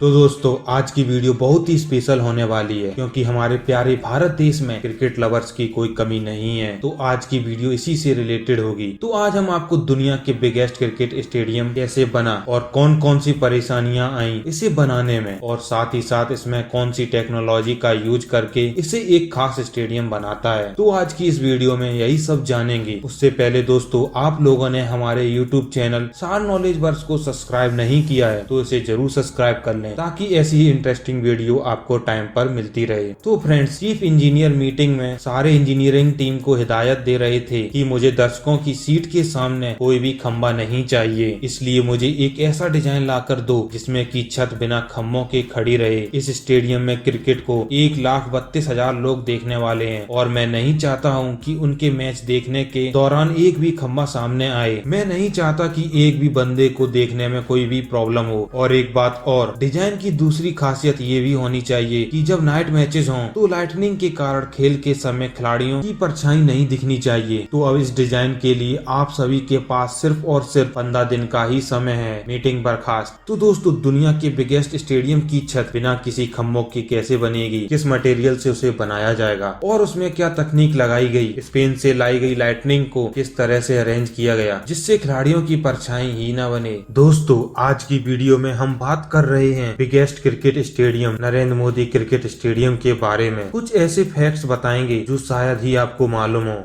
तो दोस्तों आज की वीडियो बहुत ही स्पेशल होने वाली है क्योंकि हमारे प्यारे भारत देश में क्रिकेट लवर्स की कोई कमी नहीं है। तो आज की वीडियो इसी से रिलेटेड होगी। तो आज हम आपको दुनिया के बिगेस्ट क्रिकेट स्टेडियम कैसे बना और कौन कौन सी परेशानियां आई इसे बनाने में, और साथ ही साथ इसमें कौन सी टेक्नोलॉजी का यूज करके इसे एक खास स्टेडियम बनाता है। तो आज की इस वीडियो में यही सब जानेंगे। उससे पहले दोस्तों आप लोगों ने हमारे यूट्यूब चैनल सार नॉलेज वर्स को सब्सक्राइब नहीं किया है तो इसे जरूर सब्सक्राइब कर लें ताकि ऐसी ही इंटरेस्टिंग वीडियो आपको टाइम पर मिलती रहे। तो फ्रेंड्स, चीफ इंजीनियर मीटिंग में सारे इंजीनियरिंग टीम को हिदायत दे रहे थे कि मुझे दर्शकों की सीट के सामने कोई भी खंबा नहीं चाहिए, इसलिए मुझे एक ऐसा डिजाइन लाकर दो जिसमें की छत बिना खम्भों के खड़ी रहे। इस स्टेडियम में क्रिकेट को 1,32,000 लोग देखने वाले हैं और मैं नहीं चाहता हूं कि उनके मैच देखने के दौरान एक भी खंबा सामने आए। मैं नहीं चाहता कि एक भी बंदे को देखने में कोई भी प्रॉब्लम हो। और एक बात और, डिजाइन की दूसरी खासियत ये भी होनी चाहिए कि जब नाइट मैचेस हों तो लाइटनिंग के कारण खेल के समय खिलाड़ियों की परछाई नहीं दिखनी चाहिए। तो अब इस डिजाइन के लिए आप सभी के पास सिर्फ और सिर्फ 15 दिन का ही समय है। मीटिंग बर्खास्त। तो दोस्तों, दुनिया के बिगेस्ट स्टेडियम की छत बिना किसी खम्भों की कैसे बनेगी, किस मटेरियल से उसे बनाया जाएगा और उसमें क्या तकनीक लगाई गई, स्पेन से लाई गई लाइटनिंग को किस तरह से अरेंज किया गया जिससे खिलाड़ियों की परछाई ही न बने। दोस्तों, आज की वीडियो में हम बात कर रहे हैं biggest cricket stadium Narendra Modi cricket stadium के बारे में। कुछ ऐसे फैक्ट्स बताएंगे जो शायद ही आपको मालूम हो।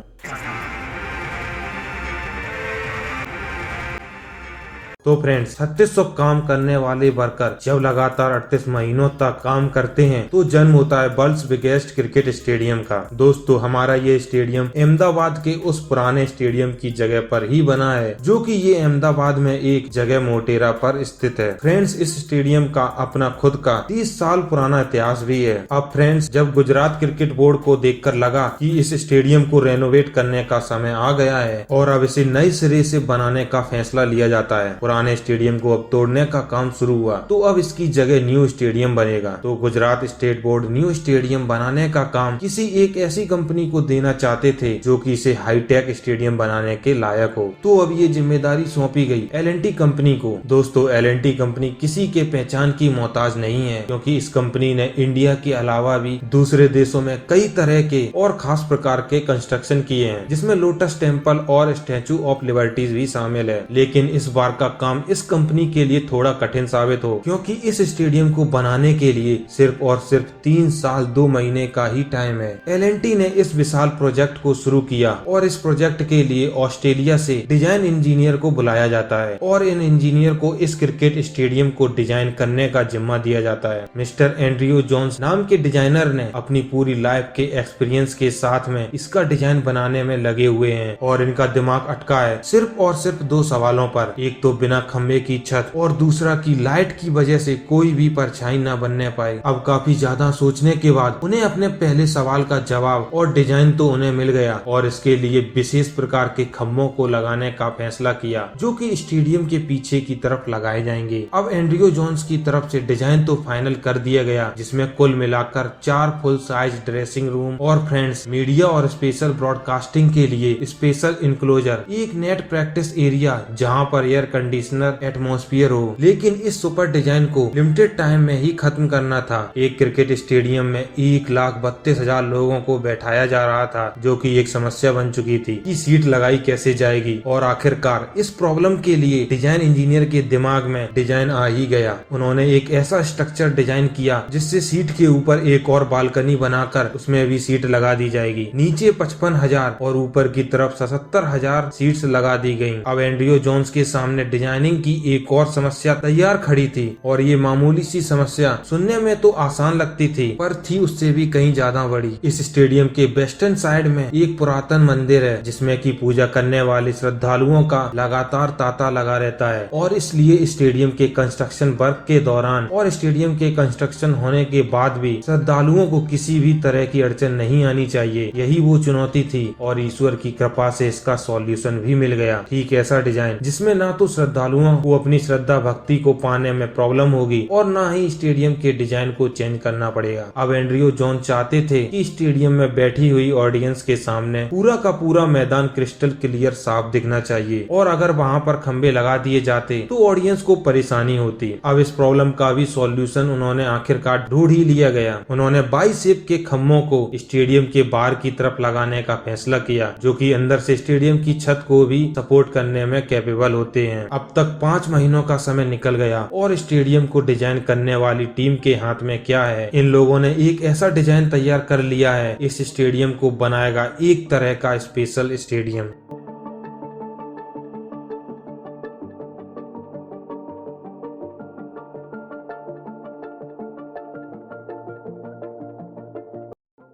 तो फ्रेंड्स, 3600 काम करने वाले वर्कर जब लगातार 38 महीनों तक काम करते हैं तो जन्म होता है वर्ल्ड्स बिगेस्ट क्रिकेट स्टेडियम का। दोस्तों, हमारा ये स्टेडियम अहमदाबाद के उस पुराने स्टेडियम की जगह पर ही बना है जो कि ये अहमदाबाद में एक जगह मोटेरा पर स्थित है। फ्रेंड्स, इस स्टेडियम का अपना खुद का 30 साल पुराना इतिहास भी है। अब फ्रेंड्स, जब गुजरात क्रिकेट बोर्ड को देखकर लगा कि इस स्टेडियम को रेनोवेट करने का समय आ गया है और अब इसे नए सिरे से बनाने का फैसला लिया जाता है, पुराने स्टेडियम को अब तोड़ने का काम शुरू हुआ तो अब इसकी जगह न्यू स्टेडियम बनेगा। तो Gujarat state board new stadium बनाने का काम किसी एक ऐसी कंपनी को देना चाहते थे जो कि इसे हाईटेक स्टेडियम बनाने के लायक हो। तो अब ये जिम्मेदारी सौंपी गई L&T कंपनी को। दोस्तों, L&T कंपनी किसी के पहचान की मोहताज नहीं है क्योंकि इस कंपनी ने इंडिया के अलावा भी दूसरे देशों में कई तरह के और खास प्रकार के कंस्ट्रक्शन किए हैं जिसमें लोटस टेम्पल और स्टैचू ऑफ लिबर्टीज भी शामिल है। लेकिन इस बार का काम इस कंपनी के लिए थोड़ा कठिन साबित हो क्योंकि इस स्टेडियम को बनाने के लिए सिर्फ और सिर्फ 3 साल 2 महीने का ही टाइम है। L&T ने इस विशाल प्रोजेक्ट को शुरू किया और इस प्रोजेक्ट के लिए ऑस्ट्रेलिया से डिजाइन इंजीनियर को बुलाया जाता है और इन इंजीनियर को इस क्रिकेट स्टेडियम को डिजाइन करने का जिम्मा दिया जाता है। मिस्टर एंड्रयू जोन्स नाम के डिजाइनर ने अपनी पूरी लाइफ के एक्सपीरियंस के साथ में इसका डिजाइन बनाने में लगे हुए हैं और इनका दिमाग अटका है सिर्फ और सिर्फ 2 सवालों पर। एक तो बिना खंबे की छत और दूसरा की लाइट की वजह से कोई भी परछाई न बनने पाए। अब काफी ज्यादा सोचने के बाद उन्हें अपने पहले सवाल का जवाब और डिजाइन तो उन्हें मिल गया और इसके लिए विशेष प्रकार के खंभों को लगाने का फैसला किया जो कि स्टेडियम के पीछे की तरफ लगाए जाएंगे। अब एंड्रयू जोन्स की तरफ से डिजाइन तो फाइनल कर दिया गया जिसमें कुल मिलाकर 4 फुल साइज ड्रेसिंग रूम और फ्रेंड्स मीडिया और स्पेशल ब्रॉडकास्टिंग के लिए स्पेशल इंक्लोजर, एक नेट प्रैक्टिस एरिया जहाँ पर एयर कंडीशनर एटमॉस्फेयर हो। लेकिन इस सुपर डिजाइन को लिमिटेड टाइम में ही खत्म करना था। एक क्रिकेट स्टेडियम में 1,32,000 लोगों को बैठाया जा रहा था जो कि एक समस्या बन चुकी थी कि सीट लगाई कैसे जाएगी। और आखिरकार इस प्रॉब्लम के लिए डिजाइन इंजीनियर के दिमाग में डिजाइन आ ही गया। उन्होंने एक ऐसा स्ट्रक्चर डिजाइन किया जिससे सीट के ऊपर एक और बालकनी बनाकर उसमें भी सीट लगा दी जाएगी। नीचे 55,000 और ऊपर की तरफ 77,000 सीट्स लगा दी गयी। अब एंड्रयू जोन्स के सामने डिजाइनिंग की एक और समस्या तैयार खड़ी थी और ये मामूली सी समस्या सुनने में तो आसान लगती थी पर थी उससे भी कहीं ज्यादा बड़ी। इस स्टेडियम के वेस्टर्न साइड में एक पुरातन मंदिर है जिसमें की पूजा करने वाले श्रद्धालुओं का लगातार तांता लगा रहता है और इसलिए स्टेडियम के कंस्ट्रक्शन वर्क के दौरान और स्टेडियम के कंस्ट्रक्शन होने के बाद भी श्रद्धालुओं को किसी भी तरह की अड़चन नहीं आनी चाहिए। यही वो चुनौती थी और ईश्वर की कृपा से इसका सॉल्यूशन भी मिल गया। ठीक ऐसा डिजाइन जिसमें ना तो श्रद्धालुओं को अपनी श्रद्धा भक्ति को पाने में प्रॉब्लम होगी और न ही स्टेडियम के डिजाइन को चेंज करना पड़ेगा। अब एंड्रयू जॉन चाहते थे कि स्टेडियम में बैठी हुई ऑडियंस के सामने पूरा का पूरा मैदान क्रिस्टल क्लियर साफ दिखना चाहिए और अगर वहाँ पर खंबे लगा दिए जाते तो ऑडियंस को परेशानी होती। अब इस प्रॉब्लम का भी सॉल्यूशन उन्होंने आखिरकार ढूंढ ही लिया गया। उन्होंने बाई शेप के खम्भों को स्टेडियम के बाहर की तरफ लगाने का फैसला किया, जो कि अंदर से स्टेडियम की छत को भी सपोर्ट करने में कैपेबल होते हैं। अब तक 5 महीनों का समय निकल गया और स्टेडियम को डिजाइन करने वाली टीम के हाथ में क्या है, इन लोगों ने एक ऐसा डिजाइन तैयार कर लिया है। इस स्टेडियम को बनाएगा एक तरह का स्पेशल स्टेडियम।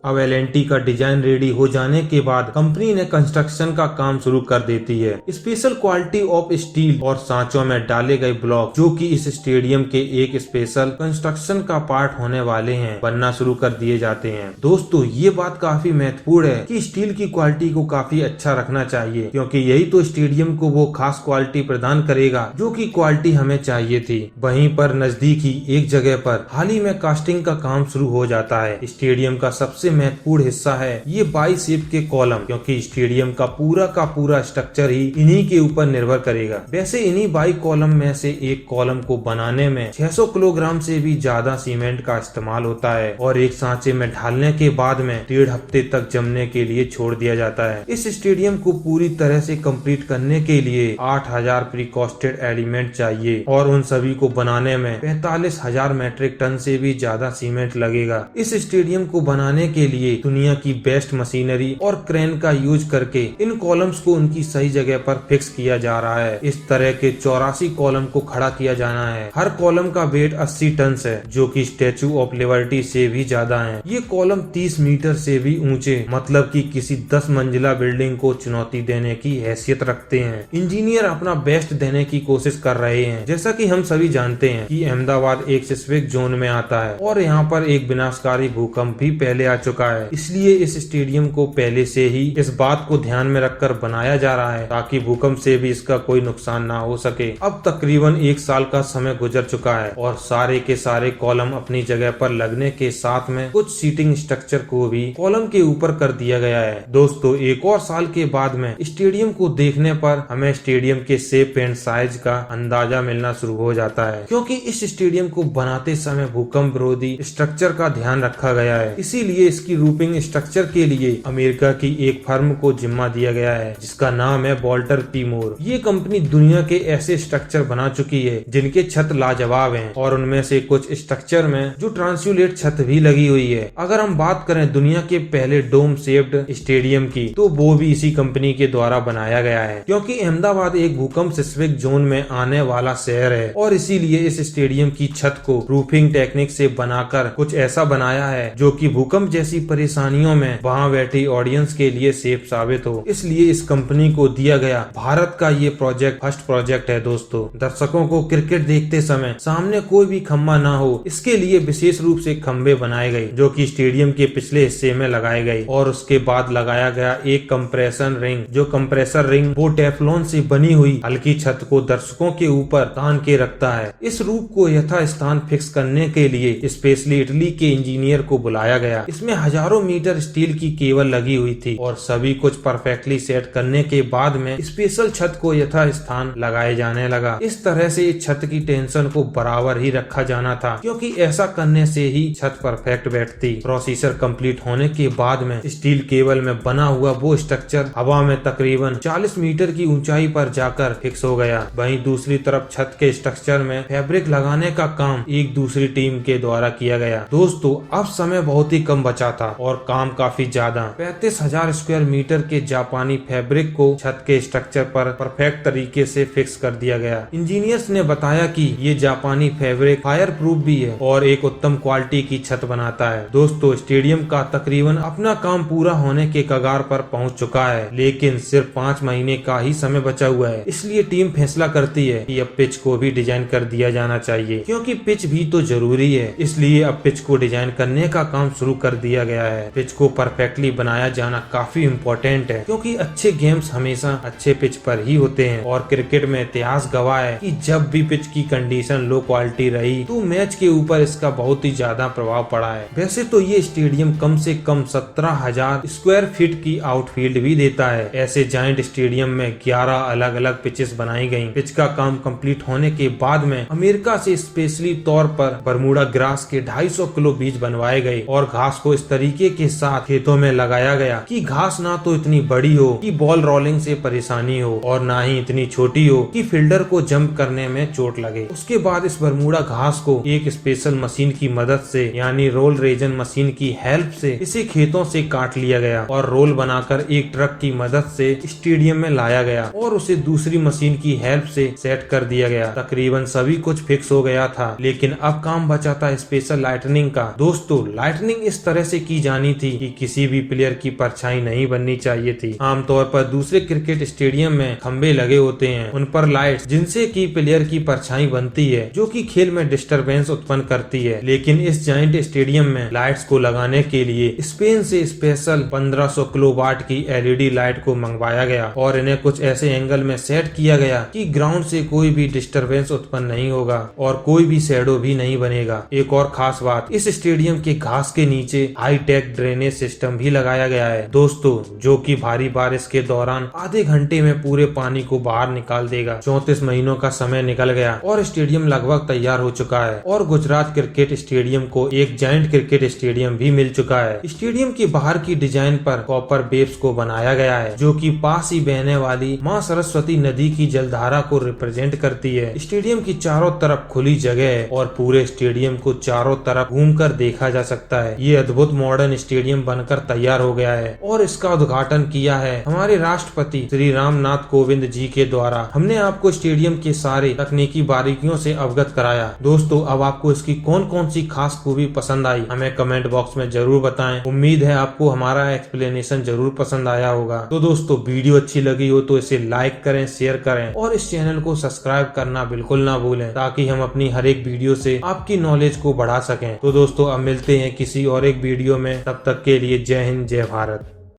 अब LNT का डिजाइन रेडी हो जाने के बाद कंपनी ने कंस्ट्रक्शन का काम शुरू कर देती है। स्पेशल क्वालिटी ऑफ स्टील और सांचों में डाले गए ब्लॉक, जो कि इस स्टेडियम के एक स्पेशल कंस्ट्रक्शन का पार्ट होने वाले हैं, बनना शुरू कर दिए जाते हैं। दोस्तों, ये बात काफी महत्वपूर्ण है कि स्टील की क्वालिटी को काफी अच्छा रखना चाहिए, क्योंकि यही तो स्टेडियम को वो खास क्वालिटी प्रदान करेगा जो कि क्वालिटी हमें चाहिए थी। वहीं पर नजदीक ही एक जगह पर हाल ही में कास्टिंग का काम शुरू हो जाता है। स्टेडियम का सबसे महत्वपूर्ण हिस्सा है ये बाई शेप के कॉलम, क्योंकि स्टेडियम का पूरा स्ट्रक्चर ही इन्हीं के ऊपर निर्भर करेगा। वैसे इन्हीं बाई कॉलम में से एक कॉलम को बनाने में 600 किलोग्राम से भी ज्यादा सीमेंट का इस्तेमाल होता है और एक सांचे में ढालने के बाद में 1.5 हफ्ते तक जमने के लिए छोड़ दिया जाता है। इस स्टेडियम को पूरी तरह से कंप्लीट करने के लिए 8000 प्रीकॉस्टेड एलिमेंट चाहिए और उन सभी को बनाने में 45,000 मेट्रिक टन से भी ज्यादा सीमेंट लगेगा। इस स्टेडियम को बनाने के लिए दुनिया की बेस्ट मशीनरी और क्रेन का यूज करके इन कॉलम्स को उनकी सही जगह पर फिक्स किया जा रहा है। इस तरह के 84 कॉलम को खड़ा किया जाना है। हर कॉलम का वेट 80 टन है, जो कि स्टैचू ऑफ लिबर्टी से भी ज्यादा है। ये कॉलम 30 मीटर से भी ऊंचे, मतलब कि किसी 10 मंजिला बिल्डिंग को चुनौती देने की हैसियत रखते हैं। इंजीनियर अपना बेस्ट देने की कोशिश कर रहे हैं। जैसा कि हम सभी जानते हैं कि अहमदाबाद एक सिस्मिक जोन में आता है और यहाँ पर एक विनाशकारी भूकंप भी पहले आ चुका है। इसलिए इस स्टेडियम को पहले से ही इस बात को ध्यान में रखकर बनाया जा रहा है ताकि भूकंप से भी इसका कोई नुकसान ना हो सके। अब तकरीबन 1 साल का समय गुजर चुका है और सारे के सारे कॉलम अपनी जगह पर लगने के साथ में कुछ सीटिंग स्ट्रक्चर को भी कॉलम के ऊपर कर दिया गया है। दोस्तों, 1 और साल के बाद में स्टेडियम को देखने पर हमें स्टेडियम के शेप एंड साइज का अंदाजा मिलना शुरू हो जाता है, क्योंकि इस स्टेडियम को बनाते समय भूकंप विरोधी स्ट्रक्चर का ध्यान रखा गया है। इसीलिए इसकी रूपिंग स्ट्रक्चर के लिए अमेरिका की एक फर्म को जिम्मा दिया गया है, जिसका नाम है वॉल्टर टी मोर। ये कंपनी दुनिया के ऐसे स्ट्रक्चर बना चुकी है जिनके छत लाजवाब हैं और उनमें से कुछ स्ट्रक्चर में जो ट्रांसुलेट छत भी लगी हुई है। अगर हम बात करें दुनिया के पहले डोम शेप्ड स्टेडियम की, तो वो भी इसी कंपनी के द्वारा बनाया गया है, क्योंकि अहमदाबाद एक भूकंप सिस्मिक जोन में आने वाला शहर है और इसीलिए इस स्टेडियम की छत को रूफिंग टेक्निक से बनाकर कुछ ऐसा बनाया है जो कि भूकंप जैसी परेशानियों में वहां बैठी ऑडियंस के लिए सेफ साबित हो। इसलिए इस कंपनी को दिया गया भारत का ये प्रोजेक्ट फर्स्ट प्रोजेक्ट है। दोस्तों, दर्शकों को क्रिकेट देखते समय सामने कोई भी खम्बा ना हो, इसके लिए विशेष रूप से खम्बे बनाए गए जो कि स्टेडियम के पिछले हिस्से में लगाए गए और उसके बाद लगाया गया एक कंप्रेशन रिंग। जो कंप्रेसर रिंग वो टेफ्लॉन से बनी हुई हल्की छत को दर्शकों के ऊपर तान के रखता है। इस रूप को यथा स्थान फिक्स करने के लिए स्पेशली इटली के इंजीनियर को बुलाया गया। इसमें हजारों मीटर स्टील की केबल लगी हुई थी और सभी कुछ परफेक्टली सेट करने के बाद में स्पेशल छत को यथा स्थान लगाए जाने लगा। इस तरह से इस छत की टेंशन को बराबर ही रखा जाना था, क्योंकि ऐसा करने से ही छत परफेक्ट बैठती। प्रोसीजर कंप्लीट होने के बाद में स्टील केबल में बना हुआ वो स्ट्रक्चर हवा में तकरीबन 40 मीटर की ऊंचाई पर जाकर फिक्स हो गया। वहीं दूसरी तरफ छत के स्ट्रक्चर में फैब्रिक लगाने का काम एक दूसरी टीम के द्वारा किया गया। दोस्तों, अब समय बहुत ही कम बचा था और काम काफी ज्यादा। 35,000 स्क्वायर मीटर के जापानी फैब्रिक को छत के स्ट्रक्चर पर परफेक्ट तरीके से फिक्स कर दिया गया। इंजीनियर्स ने बताया कि ये जापानी फैब्रिक फायर प्रूफ भी है और एक उत्तम क्वालिटी की छत बनाता है। दोस्तों, स्टेडियम का तकरीबन अपना काम पूरा होने के कगार पर पहुंच चुका है, लेकिन सिर्फ 5 महीने का ही समय बचा हुआ है। इसलिए टीम फैसला करती है कि अब पिच को भी डिजाइन कर दिया जाना चाहिए, क्योंकि पिच भी तो जरूरी है। इसलिए अब पिच को डिजाइन करने का काम शुरू कर दिया किया गया है। पिच को परफेक्टली बनाया जाना काफी इम्पोर्टेंट है, क्योंकि अच्छे गेम्स हमेशा अच्छे पिच पर ही होते हैं और क्रिकेट में इतिहास गवाह है कि जब भी पिच की कंडीशन लो क्वालिटी रही तो मैच के ऊपर इसका बहुत ही ज्यादा प्रभाव पड़ा है। वैसे तो ये स्टेडियम कम से कम 17,000 स्क्वायर फीट की आउटफील्ड भी देता है। ऐसे जायंट स्टेडियम में 11 अलग अलग पिचेस बनाई गयी। पिच का काम कंप्लीट होने के बाद में अमेरिका से स्पेशली तौर पर बरमूडा ग्रास के 250 किलो बीज बनवाए गए और घास को इस तरीके के साथ खेतों में लगाया गया कि घास ना तो इतनी बड़ी हो कि बॉल रोलिंग से परेशानी हो और ना ही इतनी छोटी हो कि फील्डर को जंप करने में चोट लगे। उसके बाद इस बरमूडा घास को एक स्पेशल मशीन की मदद से यानी रोल रेजन मशीन की हेल्प से इसे खेतों से काट लिया गया और रोल बनाकर एक ट्रक की मदद से स्टेडियम में लाया गया और उसे दूसरी मशीन की हेल्प से सेट कर दिया गया। तकरीबन सभी कुछ फिक्स हो गया था, लेकिन अब काम बचा था स्पेशल लाइटनिंग का। दोस्तों, लाइटनिंग इस तरह से की जानी थी कि किसी भी प्लेयर की परछाई नहीं बननी चाहिए थी। आमतौर पर दूसरे क्रिकेट स्टेडियम में खंबे लगे होते हैं, उन पर लाइट्स जिनसे कि प्लेयर की परछाई बनती है, जो कि खेल में डिस्टरबेंस उत्पन्न करती है। लेकिन इस जायंट स्टेडियम में लाइट्स को लगाने के लिए स्पेन से स्पेशल 1500 किलोवाट की LED लाइट को मंगवाया गया और इन्हें कुछ ऐसे एंगल में सेट किया गया कि ग्राउंड से कोई भी डिस्टरबेंस उत्पन्न नहीं होगा और कोई भी शैडो भी नहीं बनेगा। एक और खास बात, इस स्टेडियम के घास के नीचे हाई टेक ड्रेनेज सिस्टम भी लगाया गया है दोस्तों, जो कि भारी बारिश के दौरान आधे घंटे में पूरे पानी को बाहर निकाल देगा। 34 महीनों का समय निकल गया और स्टेडियम लगभग तैयार हो चुका है और गुजरात क्रिकेट स्टेडियम को एक जायंट क्रिकेट स्टेडियम भी मिल चुका है। स्टेडियम के बाहर की डिजाइन पर कॉपर वेव्स को बनाया गया है, जो कि पास ही बहने वाली मां सरस्वती नदी की जलधारा को रिप्रेजेंट करती है। स्टेडियम की चारों तरफ खुली जगह है और पूरे स्टेडियम को चारों तरफ घूमकर देखा जा सकता है। ये अद्भुत मॉडर्न स्टेडियम बनकर तैयार हो गया है और इसका उद्घाटन किया है हमारे राष्ट्रपति श्री रामनाथ कोविंद जी के द्वारा। हमने आपको स्टेडियम के सारे तकनीकी बारीकियों से अवगत कराया। दोस्तों, अब आपको इसकी कौन कौन सी खास खूबी पसंद आई हमें कमेंट बॉक्स में जरूर बताएं। उम्मीद है आपको हमारा एक्सप्लेनेशन जरूर पसंद आया होगा। तो दोस्तों, वीडियो अच्छी लगी हो तो इसे लाइक करें, शेयर करें और इस चैनल को सब्सक्राइब करना बिल्कुल ना भूलें, ताकि हम अपनी हर एक वीडियो से आपकी नॉलेज को बढ़ा सकें। तो दोस्तों, अब मिलते हैं किसी और एक वीडियो में, तब तक के लिए जय हिंद, जय भारत।